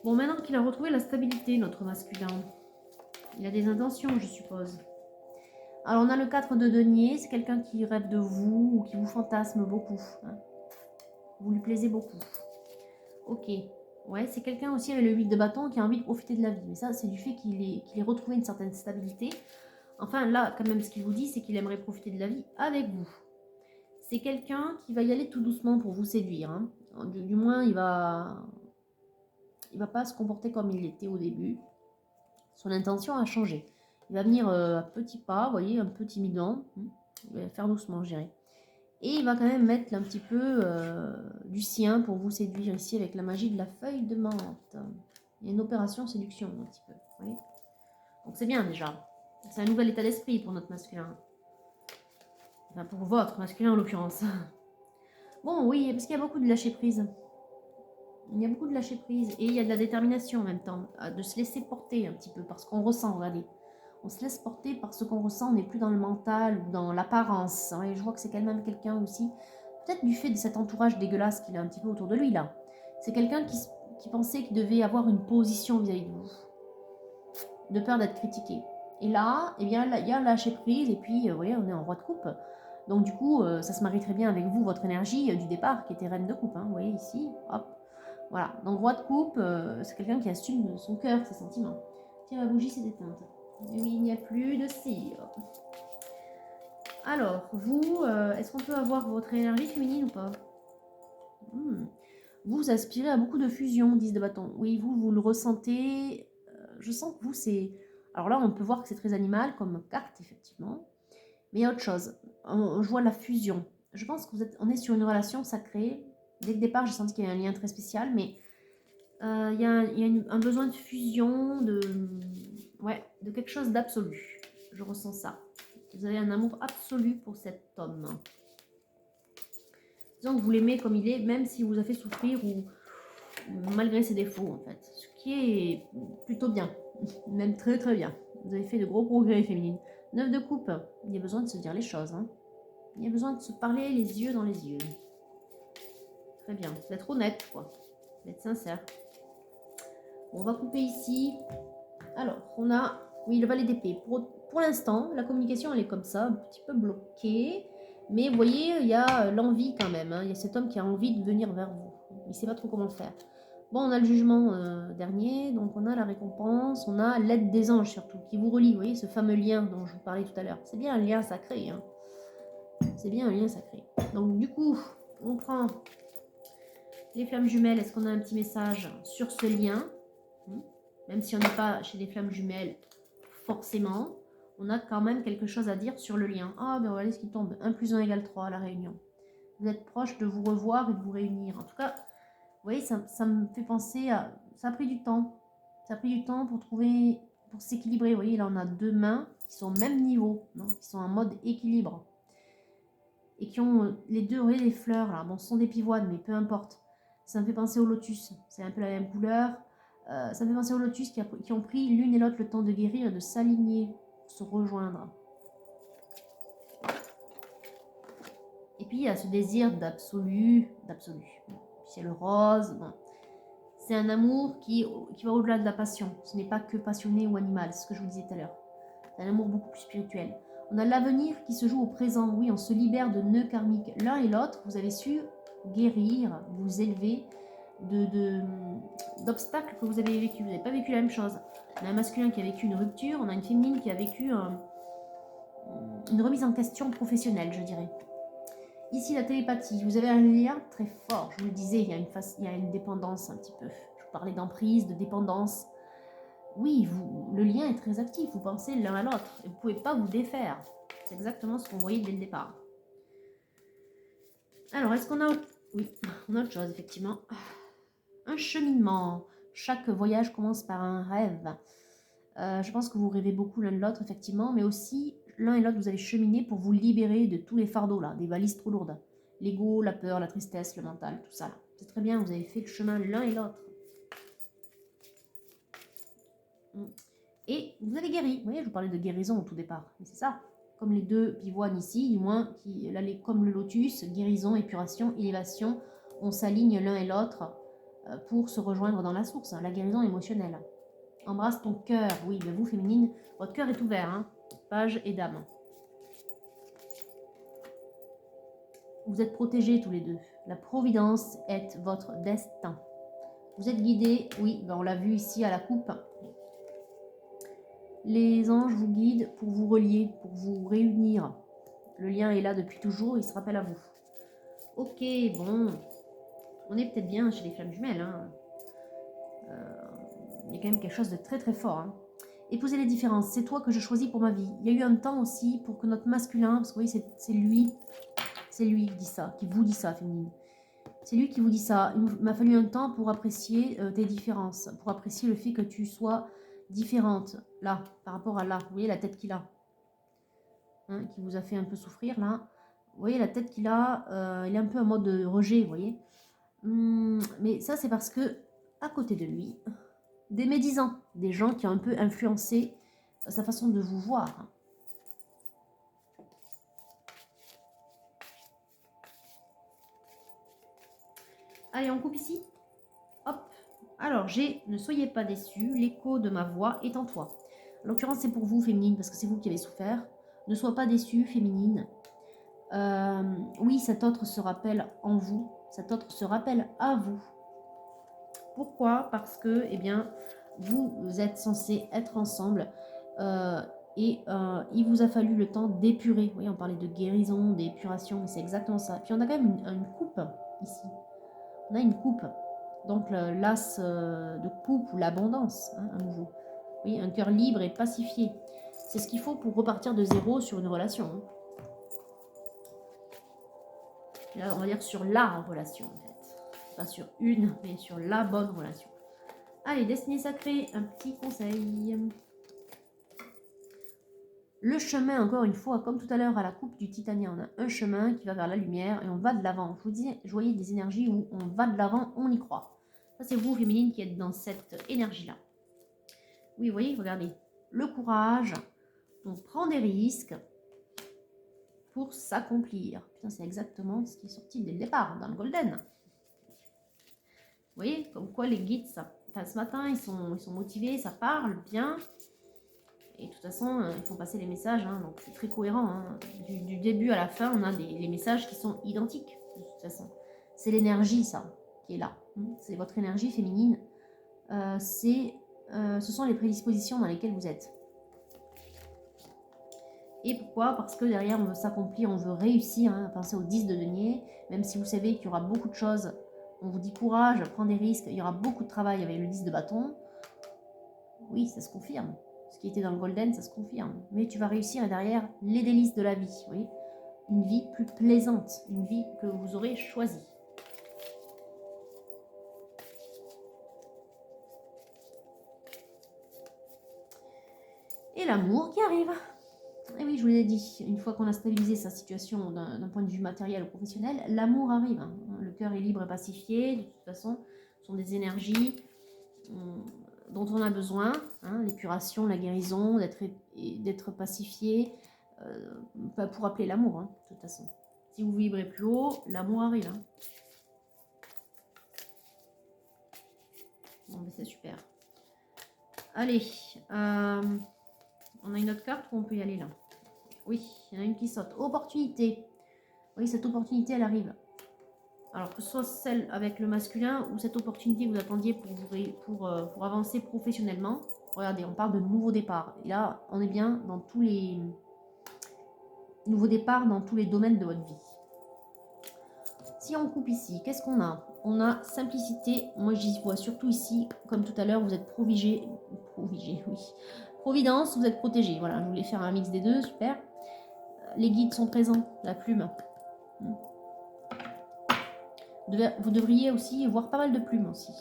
Bon, maintenant qu'il a retrouvé la stabilité, notre masculin, il a des intentions, je suppose. Alors, on a le 4 de denier, c'est quelqu'un qui rêve de vous, ou qui vous fantasme beaucoup. Hein. Vous lui plaisez beaucoup. Ok. Ouais, c'est quelqu'un aussi avec le 8 de bâton qui a envie de profiter de la vie. Mais ça, c'est du fait qu'il ait retrouvé une certaine stabilité. Enfin, là, quand même, ce qu'il vous dit, c'est qu'il aimerait profiter de la vie avec vous. C'est quelqu'un qui va y aller tout doucement pour vous séduire. Hein. Du moins, il va pas se comporter comme il était au début. Son intention a changé. Il va venir à petits pas, vous voyez, un peu timidement. Il va faire doucement, je dirais. Et il va quand même mettre un petit peu du sien pour vous séduire ici avec la magie de la feuille de menthe. Il y a une opération séduction un petit peu. Vous voyez. Donc c'est bien déjà. C'est un nouvel état d'esprit pour notre masculin. Enfin, pour votre masculin en l'occurrence. Bon, oui, parce qu'il y a beaucoup de lâcher prise. Il y a beaucoup de lâcher prise. Et il y a de la détermination en même temps. De se laisser porter un petit peu par ce qu'on ressent, regardez. On se laisse porter par ce qu'on ressent, on n'est plus dans le mental ou dans l'apparence. Hein, et je vois que c'est quand même quelqu'un aussi, peut-être du fait de cet entourage dégueulasse qu'il a un petit peu autour de lui là. C'est quelqu'un qui pensait qu'il devait avoir une position vis-à-vis de vous, de peur d'être critiqué. Et là, eh bien, il y a un lâcher prise, et puis, vous voyez, on est en roi de coupe. Donc du coup, ça se marie très bien avec vous, votre énergie du départ, qui était reine de coupe. Hein, vous voyez ici, hop. Voilà, donc roi de coupe, c'est quelqu'un qui assume son cœur, ses sentiments. Tiens, la bougie s'est éteinte. Oui, il n'y a plus de cire. Alors, vous, est-ce qu'on peut avoir votre énergie féminine ou pas? Vous aspirez à beaucoup de fusion, 10 de bâton. Oui, vous le ressentez. Je sens que vous, c'est... Alors là, on peut voir que c'est très animal comme carte, effectivement. Mais il y a autre chose. Je vois la fusion. Je pense que on est sur une relation sacrée. Dès le départ, j'ai senti qu'il y avait un lien très spécial, mais il y a un besoin de fusion, de quelque chose d'absolu. Je ressens ça. Vous avez un amour absolu pour cet homme. Disons que vous l'aimez comme il est, même s'il vous a fait souffrir ou malgré ses défauts, en fait. Ce qui est plutôt bien, même très très bien. Vous avez fait de gros progrès, féminine. 9 de coupe, il y a besoin de se dire les choses. Hein. Il y a besoin de se parler les yeux dans les yeux. Très bien, d'être honnête, quoi. D'être sincère. Bon, on va couper ici. Alors, on a, oui, le valet d'épée. Pour l'instant, la communication, elle est comme ça, un petit peu bloquée. Mais vous voyez, il y a l'envie quand même. Hein. Il y a cet homme qui a envie de venir vers vous. Il ne sait pas trop comment le faire. Bon, on a le jugement dernier, donc on a la récompense, on a l'aide des anges surtout, qui vous relie, vous voyez, ce fameux lien dont je vous parlais tout à l'heure. C'est bien un lien sacré, hein. C'est bien un lien sacré. Donc du coup, on prend les flammes jumelles, est-ce qu'on a un petit message sur ce lien? Même si on n'est pas chez les flammes jumelles, forcément, on a quand même quelque chose à dire sur le lien. Ah, ben voilà ce qui tombe, 1 plus 1 égale 3 à la réunion. Vous êtes proche de vous revoir et de vous réunir. En tout cas, vous voyez, ça me fait penser à... Ça a pris du temps. Ça a pris du temps pour trouver... Pour s'équilibrer. Vous voyez, là, on a deux mains qui sont au même niveau. Non, qui sont en mode équilibre. Et qui ont les deux, vous voyez, les fleurs, là. Bon, ce sont des pivoines, mais peu importe. Ça me fait penser au lotus. C'est un peu la même couleur. Ça me fait penser au lotus qui ont pris l'une et l'autre le temps de guérir, de s'aligner, se rejoindre. Et puis, il y a ce désir d'absolu. Ciel rose, bon. C'est un amour qui va au-delà de la passion. Ce n'est pas que passionné ou animal, c'est ce que je vous disais tout à l'heure. C'est un amour beaucoup plus spirituel. On a l'avenir qui se joue au présent. Oui, on se libère de nœuds karmiques. L'un et l'autre, vous avez su guérir, vous élever d'obstacles que vous avez vécu. Vous n'avez pas vécu la même chose. On a un masculin qui a vécu une rupture, on a une féminine qui a vécu une remise en question professionnelle, je dirais. Ici, la télépathie, vous avez un lien très fort, je vous le disais, il y a une dépendance un petit peu. Je vous parlais d'emprise, de dépendance. Oui, le lien est très actif, vous pensez l'un à l'autre, et vous ne pouvez pas vous défaire. C'est exactement ce qu'on voyait dès le départ. Alors, est-ce qu'on a... Oui, on a autre chose, effectivement. Un cheminement. Chaque voyage commence par un rêve. Je pense que vous rêvez beaucoup l'un de l'autre, effectivement, mais aussi, l'un et l'autre, vous allez cheminer pour vous libérer de tous les fardeaux, là, des valises trop lourdes. L'ego, la peur, la tristesse, le mental, tout ça. C'est très bien, vous avez fait le chemin l'un et l'autre. Et vous avez guéri. Vous voyez, je vous parlais de guérison au tout départ. Mais c'est ça. Comme les deux pivoines ici, du moins, comme le lotus, guérison, épuration, élévation, on s'aligne l'un et l'autre pour se rejoindre dans la source. La guérison émotionnelle. Embrasse ton cœur. Oui, mais vous, féminine, votre cœur est ouvert. Hein. Page et dame. Vous êtes protégés tous les deux. La providence est votre destin. Vous êtes guidés. Oui, ben on l'a vu ici à la coupe. Les anges vous guident pour vous relier, pour vous réunir. Le lien est là depuis toujours, il se rappelle à vous. Ok, bon. On est peut-être bien chez les flammes jumelles. Hein. Il y a quand même quelque chose de très très fort. Hein. Épouser les différences, c'est toi que je choisis pour ma vie. Il y a eu un temps aussi pour que notre masculin, parce que oui, c'est lui qui dit ça, qui vous dit ça, féminine. C'est lui qui vous dit ça. Il m'a fallu un temps pour apprécier tes différences, pour apprécier le fait que tu sois différente. là, par rapport à là. Vous voyez la tête qu'il a, hein, qui vous a fait un peu souffrir là. Vous voyez la tête qu'il a, il est un peu en mode rejet, vous voyez. Mais ça, c'est parce que à côté de lui, des médisants, des gens qui ont un peu influencé sa façon de vous voir. Allez, on coupe ici. Hop. Alors, ne soyez pas déçus, l'écho de ma voix est en toi. En l'occurrence, c'est pour vous, féminine, parce que c'est vous qui avez souffert. Ne sois pas déçue, féminine. Oui, cet autre se rappelle en vous. Cet autre se rappelle à vous. Pourquoi? Parce que, eh bien, vous êtes censés être ensemble. Il vous a fallu le temps d'épurer. Vous voyez, on parlait de guérison, d'épuration, mais c'est exactement ça. Puis on a quand même une coupe ici. On a une coupe. Donc l'as de coupe ou l'abondance, hein, à nouveau. Oui, un cœur libre et pacifié. C'est ce qu'il faut pour repartir de zéro sur une relation. Hein. Là, on va dire sur la relation, en fait. Pas sur une, mais sur la bonne relation. Allez, destinée sacrée, un petit conseil. Le chemin, encore une fois, comme tout à l'heure à la coupe du Titania, on a un chemin qui va vers la lumière et on va de l'avant. Je vous dis, je voyais des énergies où on va de l'avant, on y croit. Ça, c'est vous, féminine, qui êtes dans cette énergie-là. Oui, vous voyez, regardez. Le courage, on prend des risques pour s'accomplir. Putain, c'est exactement ce qui est sorti dès le départ, dans le Golden. Vous voyez, comme quoi les guides, enfin, ce matin, ils sont motivés, ça parle bien. Et de toute façon, ils font passer les messages, hein, donc c'est très cohérent. Hein. Du début à la fin, on a les messages qui sont identiques, de toute façon. C'est l'énergie, ça, qui est là. C'est votre énergie féminine. Ce sont les prédispositions dans lesquelles vous êtes. Et pourquoi? Parce que derrière, on veut s'accomplir, on veut réussir. Hein. Pensez au 10 de denier, même si vous savez qu'il y aura beaucoup de choses. On vous dit courage, prends des risques, il y aura beaucoup de travail avec le 10 de bâton. Oui, ça se confirme. Ce qui était dans le Golden, ça se confirme. Mais tu vas réussir et derrière, les délices de la vie. Oui, une vie plus plaisante, une vie que vous aurez choisie. Et l'amour qui arrive. Et oui, je vous l'ai dit, une fois qu'on a stabilisé sa situation d'un point de vue matériel ou professionnel, l'amour arrive. Hein. Le cœur est libre et pacifié. De toute façon, ce sont des énergies dont on a besoin. Hein, l'épuration, la guérison, d'être pacifié, pour appeler l'amour, hein, de toute façon. Si vous vibrez plus haut, l'amour arrive. Hein. Bon, mais c'est super. Allez, on a une autre carte où on peut y aller là. Oui, il y en a une qui saute. Opportunité. Oui, cette opportunité, elle arrive. Alors que ce soit celle avec le masculin ou cette opportunité que vous attendiez pour avancer professionnellement. Regardez, on parle de nouveau départ. Et là, on est bien dans tous les nouveaux départs dans tous les domaines de votre vie. Si on coupe ici, qu'est-ce qu'on a? On a simplicité. Moi, j'y vois surtout ici, comme tout à l'heure, vous êtes providence, vous êtes protégé. Voilà, je voulais faire un mix des deux, super. Les guides sont présents, la plume. Vous devriez aussi voir pas mal de plumes aussi,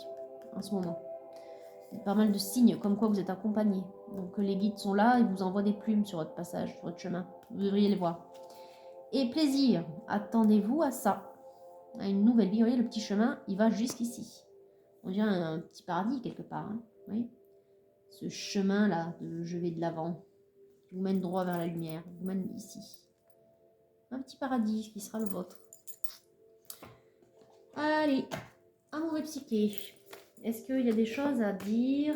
en ce moment. Pas mal de signes, comme quoi vous êtes accompagné. Donc les guides sont là, ils vous envoient des plumes sur votre passage, sur votre chemin. Vous devriez les voir. Et plaisir, attendez-vous à ça. À une nouvelle vie. Vous voyez, le petit chemin, il va jusqu'ici. On dirait un petit paradis quelque part. Hein. Vous voyez, ce chemin-là, de je vais de l'avant, qui vous mène droit vers la lumière, vous mène ici. Un petit paradis qui sera le vôtre. Allez, amour et psyché. Est-ce qu'il y a des choses à dire?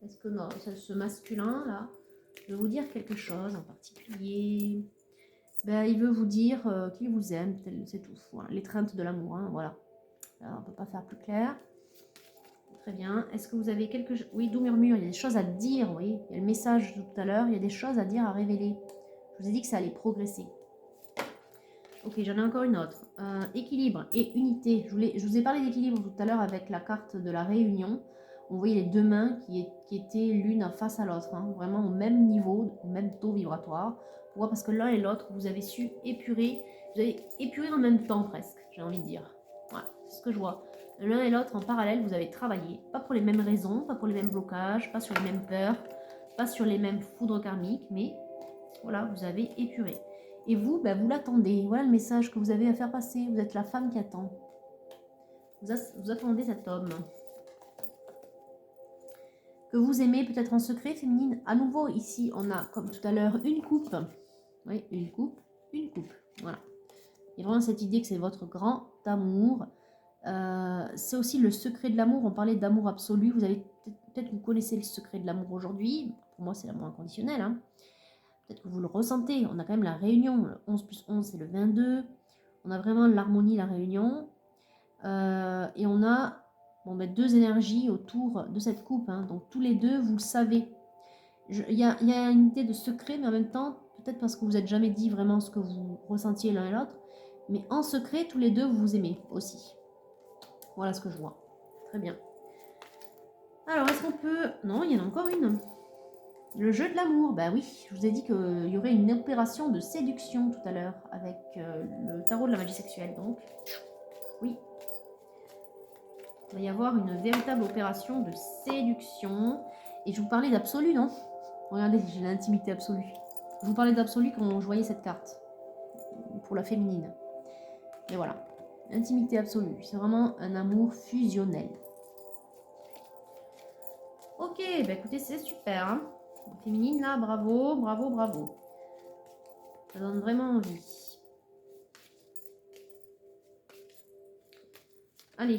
Est-ce que non, ce masculin-là veut vous dire quelque chose en particulier? Ben, il veut vous dire qu'il vous aime, c'est tout. Voilà, l'étreinte de l'amour, hein, voilà. Alors, on ne peut pas faire plus clair. Très bien. Est-ce que vous avez quelque chose? Oui, doux murmure, il y a des choses à dire, vous voyez. Il y a le message tout à l'heure, il y a des choses à dire, à révéler. Je vous ai dit que ça allait progresser. Ok, j'en ai encore une autre. Équilibre et unité. Je vous ai parlé d'équilibre tout à l'heure avec la carte de la réunion. On voyait les deux mains qui étaient l'une face à l'autre, hein, vraiment au même niveau, au même taux vibratoire. Pourquoi? Parce que l'un et l'autre, vous avez su épurer. Vous avez épuré en même temps presque, j'ai envie de dire. Voilà, c'est ce que je vois. L'un et l'autre en parallèle, vous avez travaillé. Pas pour les mêmes raisons, pas pour les mêmes blocages, pas sur les mêmes peurs. pas sur les mêmes foudres karmiques, mais voilà, vous avez épuré. Et vous, ben, vous l'attendez. Voilà le message que vous avez à faire passer. Vous êtes la femme qui attend. Vous attendez cet homme. Que vous aimez peut-être en secret, féminine. À nouveau, ici, on a, comme tout à l'heure, une coupe. Oui, une coupe, une coupe. Voilà. Il y a vraiment cette idée que c'est votre grand amour. C'est aussi le secret de l'amour. On parlait d'amour absolu. Vous avez peut-être que vous connaissez le secret de l'amour aujourd'hui. Pour moi, c'est l'amour inconditionnel. Hein. Peut-être que vous le ressentez. On a quand même la réunion. Le 11 plus 11, c'est le 22. On a vraiment l'harmonie, la réunion. Et on a ben, deux énergies autour de cette coupe. Hein. Donc tous les deux, vous le savez. Il y a une idée de secret, mais en même temps, peut-être parce que vous n'êtes jamais dit vraiment ce que vous ressentiez l'un et l'autre. Mais en secret, tous les deux, vous vous aimez aussi. Voilà ce que je vois. Très bien. Alors, est-ce qu'on peut... Non, il y en a encore une. Le jeu de l'amour. Bah oui, je vous ai dit qu'il y aurait une opération de séduction tout à l'heure avec le tarot de la magie sexuelle. Donc, oui. Il va y avoir une véritable opération de séduction. Et je vous parlais d'absolu, non? Regardez, j'ai l'intimité absolue. Je vous parlais d'absolu quand je voyais cette carte. Pour la féminine. Et voilà. Intimité absolue. C'est vraiment un amour fusionnel. Ok, bah écoutez, c'est super. Hein. Féminine, là, bravo, bravo, bravo. Ça donne vraiment envie. Allez,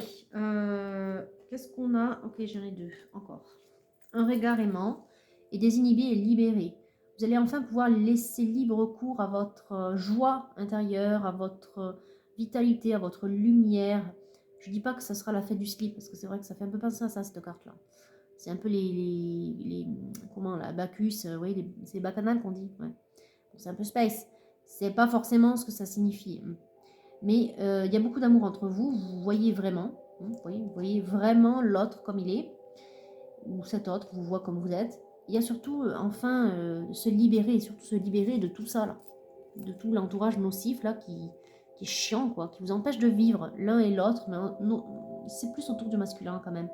qu'est-ce qu'on a? Ok, j'en ai deux, encore. Un regard aimant et désinhibé et libéré. Vous allez enfin pouvoir laisser libre cours à votre joie intérieure, à votre vitalité, à votre lumière. Je dis pas que ça sera la fête du slip, parce que c'est vrai que ça fait un peu penser à ça, cette carte-là. C'est un peu les comment là, Bacchus, oui, c'est bacchanal qu'on dit. Ouais. C'est un peu space. C'est pas forcément ce que ça signifie. Mais il y a beaucoup d'amour entre vous. Vous voyez vraiment. Vous voyez vraiment l'autre comme il est. Ou cet autre vous voit comme vous êtes. Il y a surtout, enfin, se libérer. Surtout se libérer de tout ça, là. De tout l'entourage nocif, là, qui est chiant, quoi. Qui vous empêche de vivre l'un et l'autre. Mais c'est plus autour du masculin, quand même.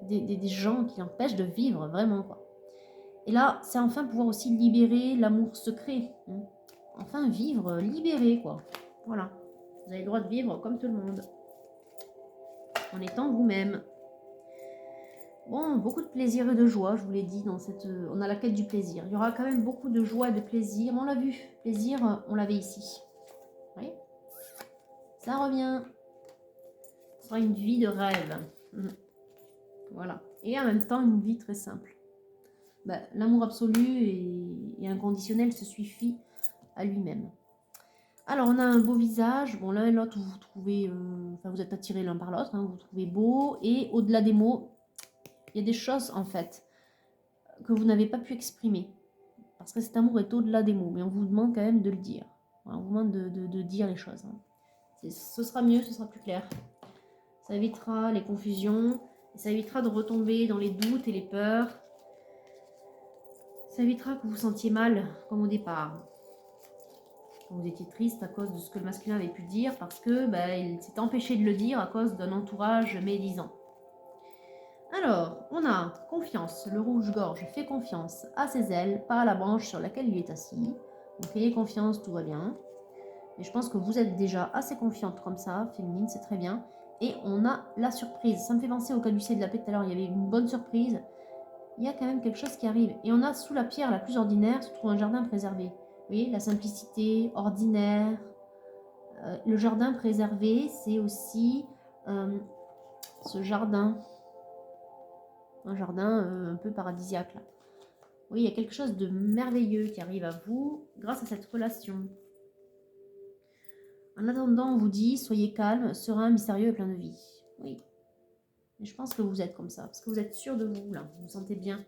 Des gens qui empêchent de vivre, vraiment, quoi. Et là, c'est enfin pouvoir aussi libérer l'amour secret. Enfin, vivre libéré, quoi. Voilà. Vous avez le droit de vivre comme tout le monde. En étant vous-même. Bon, beaucoup de plaisir et de joie, je vous l'ai dit, dans cette... On a la quête du plaisir. Il y aura quand même beaucoup de joie et de plaisir. On l'a vu. Plaisir, on l'avait ici. Vous voyez ? Ça revient. Ce sera une vie de rêve. Voilà. Et en même temps, une vie très simple. Ben, l'amour absolu et inconditionnel se suffit à lui-même. Alors, on a un beau visage. Bon, l'un et l'autre, vous trouvez... enfin, vous êtes attirés l'un par l'autre. Hein, vous trouvez beau. Et au-delà des mots, il y a des choses, en fait, que vous n'avez pas pu exprimer. Parce que cet amour est au-delà des mots. Mais on vous demande quand même de le dire. On vous demande de dire les choses. Hein. Ce sera mieux, ce sera plus clair. Ça évitera les confusions. Et ça évitera de retomber dans les doutes et les peurs. Ça évitera que vous vous sentiez mal, comme au départ. Vous étiez triste à cause de ce que le masculin avait pu dire, parce que il s'est empêché de le dire à cause d'un entourage médisant. Alors, on a confiance. Le rouge-gorge fait confiance à ses ailes, pas à la branche sur laquelle il est assis. Donc, ayez confiance, tout va bien. Et je pense que vous êtes déjà assez confiante comme ça, féminine, c'est très bien. Et on a la surprise. Ça me fait penser au caducée de la paix tout à l'heure, il y avait une bonne surprise. Il y a quand même quelque chose qui arrive. Et on a sous la pierre la plus ordinaire, se trouve un jardin préservé. Vous voyez, la simplicité, ordinaire. Le jardin préservé, c'est aussi ce jardin. Un jardin un peu paradisiaque. Là. Oui, il y a quelque chose de merveilleux qui arrive à vous grâce à cette relation. En attendant, on vous dit, soyez calme, serein, mystérieux et plein de vie. Oui. Et je pense que vous êtes comme ça, parce que vous êtes sûr de vous, là. Vous vous sentez bien.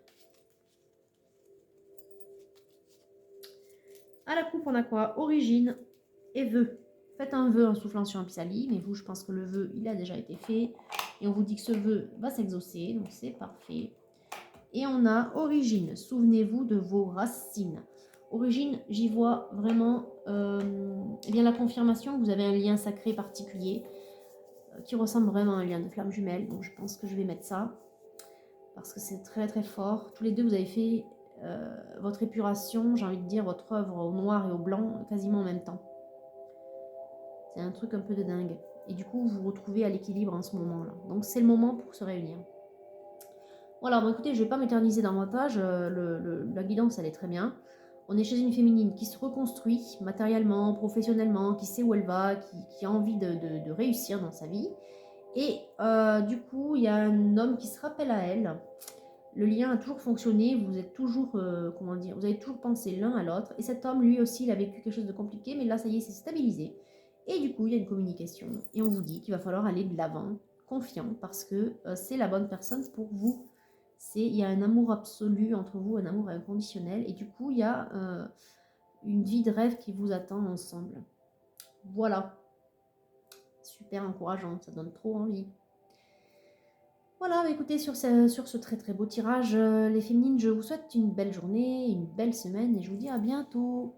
À la coupe, on a quoi? Origine et vœu. Faites un vœu en soufflant sur un pisali, mais vous, je pense que le vœu, il a déjà été fait. Et on vous dit que ce vœu va s'exaucer, donc c'est parfait. Et on a origine. Souvenez-vous de vos racines. Origine, j'y vois vraiment bien la confirmation que vous avez un lien sacré particulier qui ressemble vraiment à un lien de flamme jumelle. Donc je pense que je vais mettre ça. parce que c'est très très fort. Tous les deux, vous avez fait votre épuration, j'ai envie de dire, votre œuvre au noir et au blanc, quasiment en même temps. C'est un truc un peu de dingue. Et du coup, vous vous retrouvez à l'équilibre en ce moment-là. Donc c'est le moment pour se réunir. Voilà, bon écoutez, je ne vais pas m'éterniser davantage. La guidance, elle est très bien. On est chez une féminine qui se reconstruit matériellement, professionnellement, qui sait où elle va, qui a envie de réussir dans sa vie. Et du coup, il y a un homme qui se rappelle à elle. Le lien a toujours fonctionné, vous êtes toujours, comment dire, vous avez toujours pensé l'un à l'autre. Et cet homme, lui aussi, il a vécu quelque chose de compliqué, mais là, ça y est, c'est stabilisé. Et du coup, il y a une communication. Et on vous dit qu'il va falloir aller de l'avant, confiant, parce que c'est la bonne personne pour vous. Il y a un amour absolu entre vous, un amour inconditionnel. Et du coup, il y a une vie de rêve qui vous attend ensemble. Voilà. Super encourageant, ça donne trop envie. Voilà, bah écoutez, sur ce très très beau tirage, les féminines, je vous souhaite une belle journée, une belle semaine et je vous dis à bientôt.